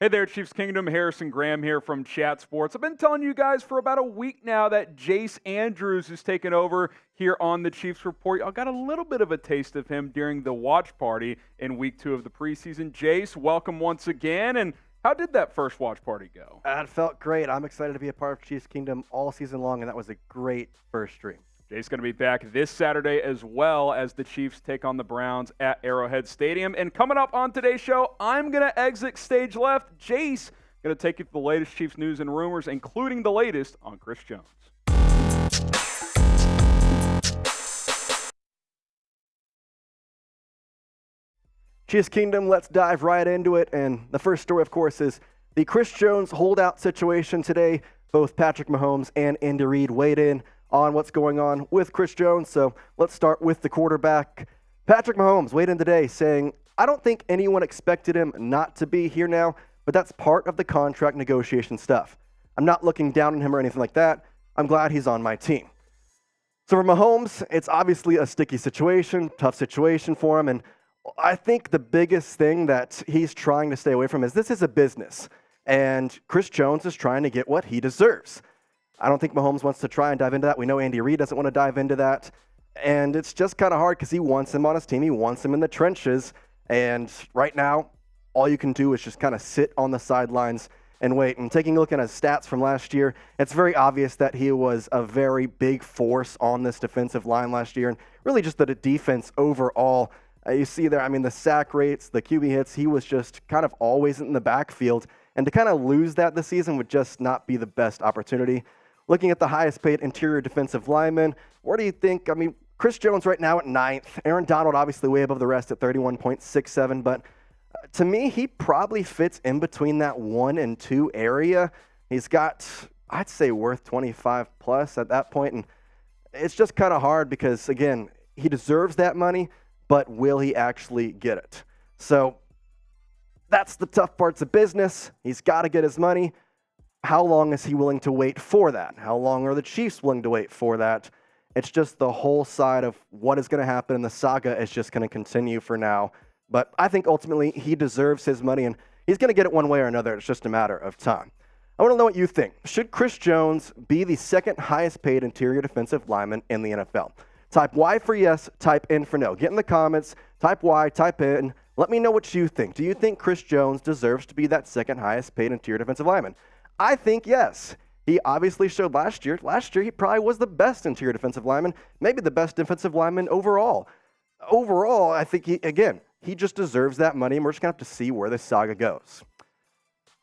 Hey there, Chiefs Kingdom. Harrison Graham here from Chat Sports. I've been telling you guys for about a week now that Jace Andrews is taking over here on the Chiefs Report. I got a little bit of a taste of him during the watch party in week 2 of the preseason. Jace, welcome once again. And how did that first watch party go? It felt great. I'm excited to be a part of Chiefs Kingdom all season long, and that was a great first stream. Jay's going to be back this Saturday as well as the Chiefs take on the Browns at Arrowhead Stadium. And coming up on today's show, I'm going to exit stage left. Jace going to take you through the latest Chiefs news and rumors, including the latest on Chris Jones. Chiefs Kingdom, let's dive right into it. And the first story, of course, is the Chris Jones holdout situation today. Both Patrick Mahomes and Andy Reid weighed in on what's going on with Chris Jones. So let's start with the quarterback. Patrick Mahomes weighed in today saying, I don't think anyone expected him not to be here now, but that's part of the contract negotiation stuff. I'm not looking down on him or anything like that. I'm glad he's on my team. So for Mahomes, it's obviously a sticky situation, tough situation for him. And I think the biggest thing that he's trying to stay away from is this is a business. And Chris Jones is trying to get what he deserves. I don't think Mahomes wants to try and dive into that. We know Andy Reid doesn't want to dive into that. And it's just kind of hard because he wants him on his team. He wants him in the trenches. And right now, all you can do is just kind of sit on the sidelines and wait. And taking a look at his stats from last year, it's very obvious that he was a very big force on this defensive line last year. And really just the defense overall. You see there, the sack rates, the QB hits, he was just kind of always in the backfield. And to kind of lose that this season would just not be the best opportunity. Looking at the highest paid interior defensive lineman, where do you think? Chris Jones right now at 9th. Aaron Donald obviously way above the rest at 31.67. But to me, he probably fits in between that 1 and 2 area. He's got, I'd say, worth 25 plus at that point. And it's just kind of hard because, again, he deserves that money, but will he actually get it? So that's the tough parts of business. He's got to get his money. How long is he willing to wait for that? How long are the Chiefs willing to wait for that? It's just the whole side of what is going to happen, and the saga is just going to continue for now. But I think ultimately he deserves his money, and he's going to get it one way or another. It's just a matter of time. I want to know what you think. Should Chris Jones be the second highest paid interior defensive lineman in the NFL? Type Y for yes, type N for no. Get in the comments, type Y, type N. Let me know what you think. Do you think Chris Jones deserves to be that second highest paid interior defensive lineman? I think yes. He obviously showed last year. Last year, he probably was the best interior defensive lineman, maybe the best defensive lineman overall. Overall, I think he just deserves that money, and we're just going to have to see where this saga goes.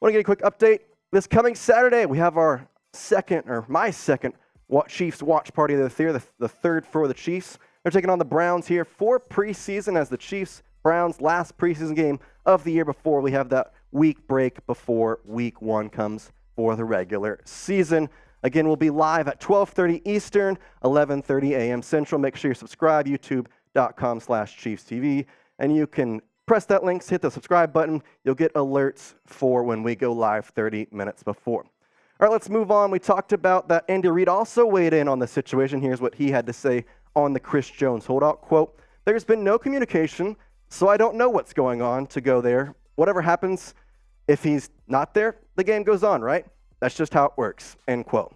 Want to get a quick update? This coming Saturday, we have my second Chiefs watch party of the year, the third for the Chiefs. They're taking on the Browns here for preseason as the Chiefs-Browns last preseason game of the year before we have that week break before week 1 comes for the regular season. Again, we'll be live at 12:30 Eastern, 11:30 a.m. Central. Make sure you subscribe, youtube.com/ChiefsTV, and you can press that link, hit the subscribe button. You'll get alerts for when we go live 30 minutes before. All right, let's move on. We talked about that Andy Reid also weighed in on the situation. Here's what he had to say on the Chris Jones holdout. Quote, "There's been no communication, so I don't know what's going on to go there. Whatever happens, if he's not there, the game goes on, right? That's just how it works," end quote.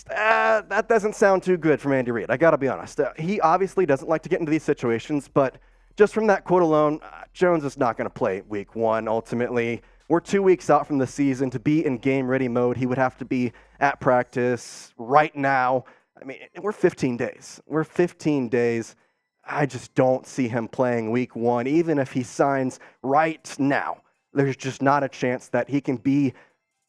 That doesn't sound too good from Andy Reid. I got to be honest. He obviously doesn't like to get into these situations, but just from that quote alone, Jones is not going to play week 1 ultimately. We're 2 weeks out from the season. To be in game-ready mode, he would have to be at practice right now. We're 15 days. I just don't see him playing week 1, even if he signs right now. There's just not a chance that he can be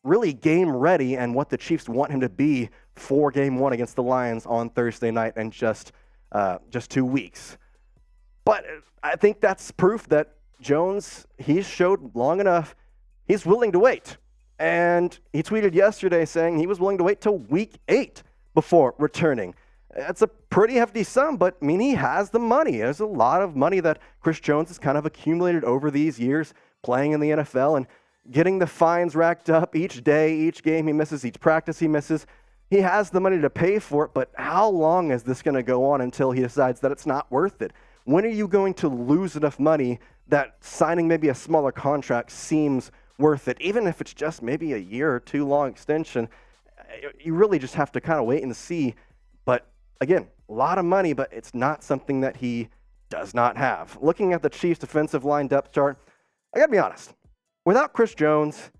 really game ready and what the Chiefs want him to be for game 1 against the Lions on Thursday night in just 2 weeks. But I think that's proof that Jones, he's showed long enough, he's willing to wait. And he tweeted yesterday saying he was willing to wait till week 8 before returning. That's a pretty hefty sum, but he has the money. There's a lot of money that Chris Jones has kind of accumulated over these years playing in the NFL and getting the fines racked up each day, each game he misses, each practice he misses. He has the money to pay for it, but how long is this going to go on until he decides that it's not worth it? When are you going to lose enough money that signing maybe a smaller contract seems worth it, even if it's just maybe a year or two long extension. You really just have to kind of wait and see. But again, a lot of money, but it's not something that he does not have. Looking at the Chiefs defensive line depth chart, I got to be honest. Without Chris Jones,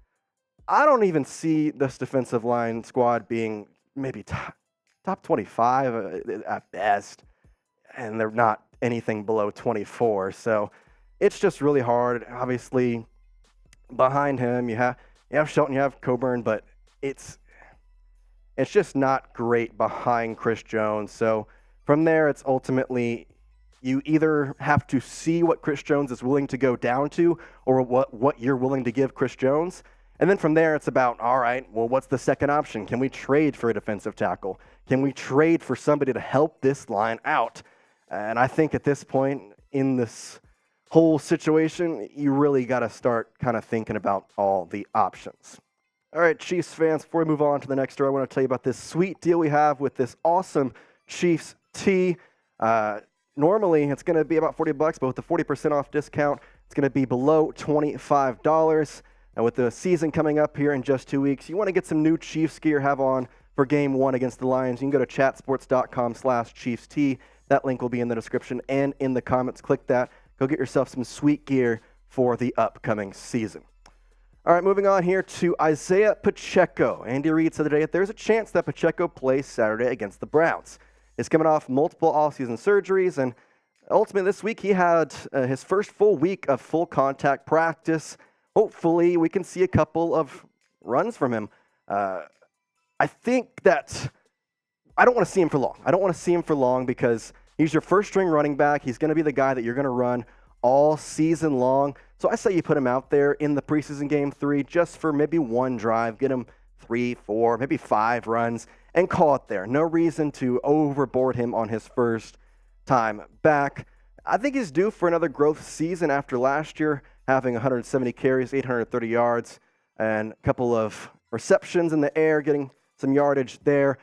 I don't even see this defensive line squad being maybe top 25 at best, and they're not anything below 24. So it's just really hard. Obviously, behind him, you have Shelton, you have Coburn, but it's just not great behind Chris Jones. So from there, it's ultimately you either have to see what Chris Jones is willing to go down to or what you're willing to give Chris Jones. And then from there, it's about, all right, well, what's the second option? Can we trade for a defensive tackle? Can we trade for somebody to help this line out? And I think at this point in this whole situation, you really got to start kind of thinking about all the options. All right, Chiefs fans, before we move on to the next story, I want to tell you about this sweet deal we have with this awesome Chiefs tee. Normally, it's going to be about $40, but with the 40% off discount, it's going to be below $25. And with the season coming up here in just 2 weeks, you want to get some new Chiefs gear, have on for Game 1 against the Lions. You can go to chatsports.com/ChiefsT. That link will be in the description and in the comments. Click that. Go get yourself some sweet gear for the upcoming season. All right, moving on here to Isaiah Pacheco. Andy Reid said today that there's a chance that Pacheco plays Saturday against the Browns. He's coming off multiple offseason surgeries, and ultimately this week he had his first full week of full contact practice. Hopefully we can see a couple of runs from him. I think that I don't want to see him for long. I don't want to see him for long because he's your first string running back. He's going to be the guy that you're going to run all season long. So I say you put him out there in the preseason game 3 just for maybe one drive, get him 3, 4, maybe 5 runs, and call it there. No reason to overboard him on his first time back. I think he's due for another growth season after last year, having 170 carries, 830 yards, and a couple of receptions in the air, getting some yardage there.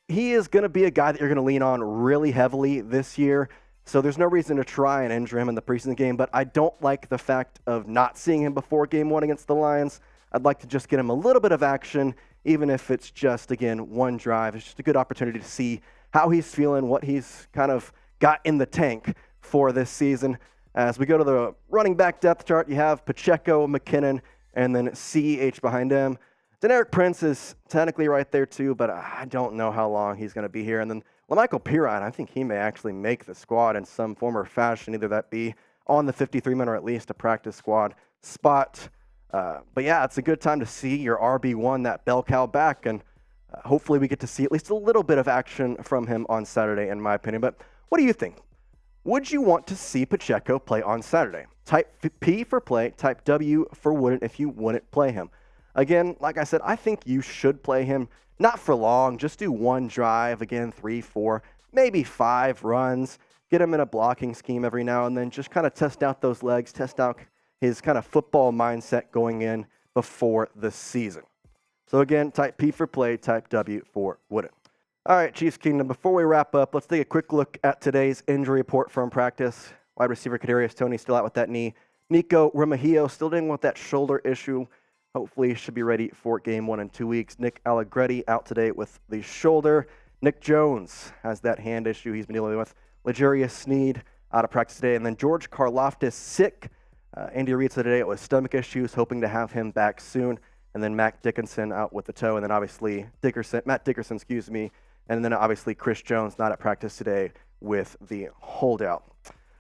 He is going to be a guy that you're going to lean on really heavily this year. So there's no reason to try and injure him in the preseason game, but I don't like the fact of not seeing him before Game 1 against the Lions. I'd like to just get him a little bit of action, even if it's just, again, one drive. It's just a good opportunity to see how he's feeling, what he's kind of got in the tank for this season. As we go to the running back depth chart, you have Pacheco, McKinnon, and then CEH behind him. Deneric Prince is technically right there too, but I don't know how long he's going to be here. And then LaMichael Pirine, I think he may actually make the squad in some form or fashion, either that be on the 53-man or at least a practice squad spot. But yeah, it's a good time to see your RB1, that bell cow, back, and hopefully we get to see at least a little bit of action from him on Saturday, in my opinion. But what do you think? Would you want to see Pacheco play on Saturday? Type P for play, type W for wouldn't if you wouldn't play him. Again, like I said, I think you should play him. Not for long, just do one drive, again, 3, 4, maybe 5 runs. Get him in a blocking scheme every now and then. Just kind of test out those legs, test out his kind of football mindset going in before the season. So again, type P for play, type W for wouldn't. All right, Chiefs Kingdom, before we wrap up, let's take a quick look at today's injury report from practice. Wide receiver Kadarius Toney still out with that knee. Nico Remigio still dealing with that shoulder issue. Hopefully should be ready for Game 1 in 2 weeks. Nick Allegretti out today with the shoulder. Nick Jones has that hand issue he's been dealing with. L'Jarius Sneed out of practice today. And then George Karlaftis sick. Andy Reid said today it was stomach issues, hoping to have him back soon. And then Matt Dickinson out with the toe. And then obviously Matt Dickerson, and then obviously Chris Jones not at practice today with the holdout.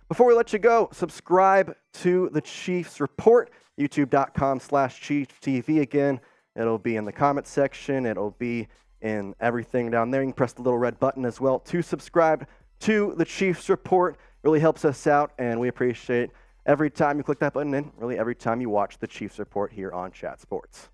Before we let you go, subscribe to the Chiefs Report, youtube.com/ChiefsTV. Again, it'll be in the comments section. It'll be in everything down there. You can press the little red button as well to subscribe to the Chiefs Report. Really helps us out, and we appreciate every time you click that button and really every time you watch the Chiefs Report here on Chat Sports.